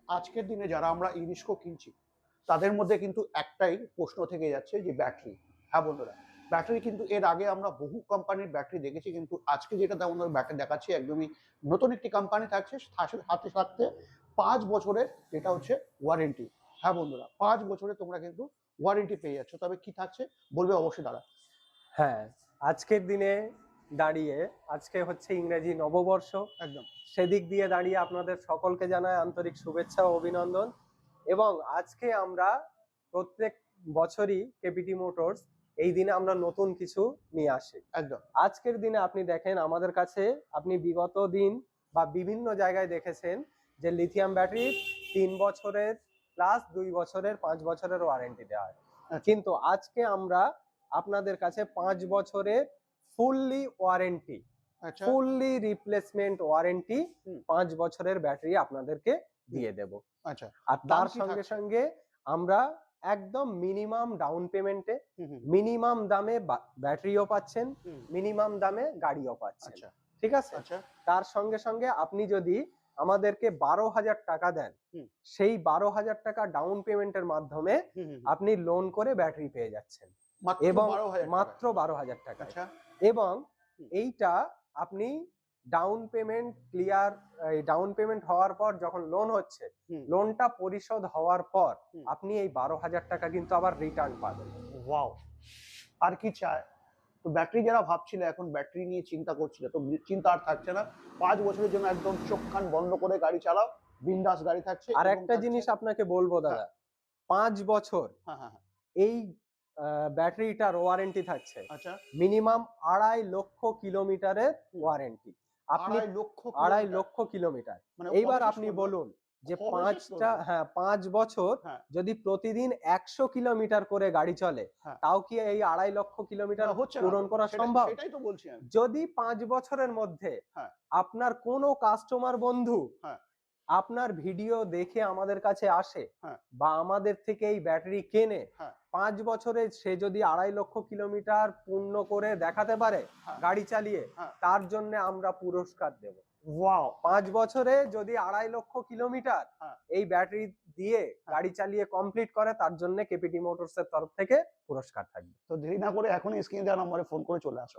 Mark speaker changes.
Speaker 1: আজকের দিনে যারা আমরা ইরিস্কো কিনছি তাদের মধ্যে কিন্তু একটাই প্রশ্ন থেকে যাচ্ছে যে ব্যাটারি। হ্যাঁ বন্ধুরা, ব্যাটারি কিন্তু এর আগে আমরা বহু কোম্পানির ব্যাটারি দেখেছি, কিন্তু আজকে যেটা তেমন ব্যাটারি দেখাচ্ছি একদমই নতুন একটি কোম্পানি থাকছে, হাতে থাকতে 5 বছরের যেটা হচ্ছে ওয়ারেন্টি। হ্যাঁ বন্ধুরা, 5 বছরে তোমরা কিন্তু ওয়ারেন্টি পেয়ে যাচ্ছ। তবে কি থাকছে বলবে অবশ্যই দাদা।
Speaker 2: হ্যাঁ, আজকের দিনে দাঁড়িয়ে আজকে হচ্ছে ইংরেজি নববর্ষ।
Speaker 1: একদম
Speaker 2: সেদিক দিয়ে দাঁড়িয়ে আপনাদের সকলকে জানাই আন্তরিক শুভেচ্ছা ও অভিনন্দন। এবং আজকে আমরা প্রত্যেক বছরই কেপিটি মোটরস এই দিনে আমরা নতুন কিছু নিয়ে আসি।
Speaker 1: একদম
Speaker 2: আজকের দিনে আপনি দেখেন আমাদের কাছে, আপনি বিগত দিন বা বিভিন্ন জায়গায় দেখেছেন যে লিথিয়াম ব্যাটারি 3 বছরের প্লাস 2 বছরের 5 বছরের ওয়ারেন্টি দেওয়া হয়।
Speaker 1: আচ্ছা
Speaker 2: কিন্তু আজকে আমরা আপনাদের কাছে 5 বছরের ফুললি ওয়ারেন্টি,
Speaker 1: আচ্ছা
Speaker 2: ফুললি রিপ্লেসমেন্ট ওয়ারেন্টি,
Speaker 1: হুম
Speaker 2: 5 বছরের ব্যাটারি আপনাদেরকে দিয়ে দেব।
Speaker 1: আচ্ছা।
Speaker 2: আর
Speaker 1: দাম
Speaker 2: তার
Speaker 1: কি
Speaker 2: সঙ্গে
Speaker 1: থাকছে?
Speaker 2: সঙ্গে আমরা একদম মিনিমাম ডাউন পেমেন্টে
Speaker 1: হুম হুম
Speaker 2: মিনিমাম দামে ব্যাটারিও পাচ্ছেন,
Speaker 1: হুম
Speaker 2: মিনিমাম দামে গাড়িও পাচ্ছেন।
Speaker 1: আচ্ছা
Speaker 2: ঠিক আছে?
Speaker 1: আচ্ছা
Speaker 2: তার সঙ্গে সঙ্গে আপনি যদি আমাদেরকে 12,000 টাকা দেন,
Speaker 1: হুম
Speaker 2: সেই 12,000 টাকা ডাউন পেমেন্টের মাধ্যমে
Speaker 1: হুম হুম
Speaker 2: আপনি লোন করে ব্যাটারি পেয়ে যাচ্ছেন
Speaker 1: মাত্র
Speaker 2: এবং
Speaker 1: 12,000 টাকায়।
Speaker 2: মাত্র 12,000 টাকায়।
Speaker 1: আচ্ছা
Speaker 2: এবং
Speaker 1: হুম
Speaker 2: এইটা আপনি down payment clear, down payment হওয়ার পর যখন লোন হচ্ছে,
Speaker 1: হুম
Speaker 2: লোনটা পরিশোধ হওয়ার পর
Speaker 1: হুম
Speaker 2: আপনি এই 12,000 টাকা কিন্তু আবার রিটার্ন পাবেন।
Speaker 1: ওয়াও! আর কি চায়? তো ব্যাটারি যারা ভাবছিল, এখন ব্যাটারি নিয়ে চিন্তা করছিল, তো চিন্তা আর থাকছে না। 5 বছরের জন্য একদম চোখ কান বন্ধ করে গাড়ি চালাও, বিন্দাস গাড়ি থাকছে
Speaker 2: আর
Speaker 1: এবং
Speaker 2: একটা
Speaker 1: থাকছে।
Speaker 2: জিনিস আপনাকে বলবো
Speaker 1: হ্যাঁ
Speaker 2: দাদা, 5 বছর
Speaker 1: হ্যাঁ হ্যাঁ হ্যাঁ
Speaker 2: এই ব্যাটারিটার ওয়ারেন্টি থাকছে
Speaker 1: আচ্ছা
Speaker 2: মিনিমাম 2.5 লক্ষ কিলোমিটারের
Speaker 1: হুম
Speaker 2: ওয়ারেন্টি। আপনি
Speaker 1: 2.5 লক্ষ কিলোমিটার
Speaker 2: 2.5 লক্ষ কিলোমিটার।
Speaker 1: মানে
Speaker 2: এইবার
Speaker 1: কবে শেষ
Speaker 2: আপনি
Speaker 1: করবে?
Speaker 2: বলুন যে
Speaker 1: কবে শেষ
Speaker 2: পাঁচটা,
Speaker 1: করবে?
Speaker 2: হ্যাঁ 5 বছর
Speaker 1: হ্যাঁ
Speaker 2: যদি প্রতিদিন 100 কিলোমিটার করে গাড়ি চলে,
Speaker 1: হ্যাঁ
Speaker 2: তাও কি এই 2.5 লক্ষ কিলোমিটার
Speaker 1: না হচ্ছে না
Speaker 2: পূরণ
Speaker 1: তো,
Speaker 2: করা
Speaker 1: সেটাই
Speaker 2: সম্ভব?
Speaker 1: সেটাই তো বলছি আমি।
Speaker 2: যদি 5 বছরের মধ্যে
Speaker 1: হ্যাঁ
Speaker 2: আপনার কোনো কাস্টমার বন্ধু
Speaker 1: হ্যাঁ
Speaker 2: আপনার ভিডিও দেখে আমাদের কাছে আসে
Speaker 1: হ্যাঁ
Speaker 2: বা আমাদের থেকে এই ব্যাটারি কেনে,
Speaker 1: হ্যাঁ
Speaker 2: 5 বছরে সে যদি 2.5 লক্ষ কিলোমিটার পূর্ণ করে দেখাতে পারে
Speaker 1: হ্যাঁ
Speaker 2: গাড়ি চালিয়ে,
Speaker 1: হ্যাঁ
Speaker 2: তার জন্য আমরা পুরস্কার দেব।
Speaker 1: ওয়াও!
Speaker 2: 5 বছরে যদি 2.5 লক্ষ কিলোমিটার
Speaker 1: হ্যাঁ
Speaker 2: এই ব্যাটারি দিয়ে
Speaker 1: হ্যাঁ
Speaker 2: গাড়ি চালিয়ে কমপ্লিট করে, তার জন্য কেপিটি মোটরস এর তরফ থেকে পুরস্কার থাকবে।
Speaker 1: তো দেরি না করে এখনই স্ক্রিনে দেওয়া নম্বরে ফোন করে চলে আসো।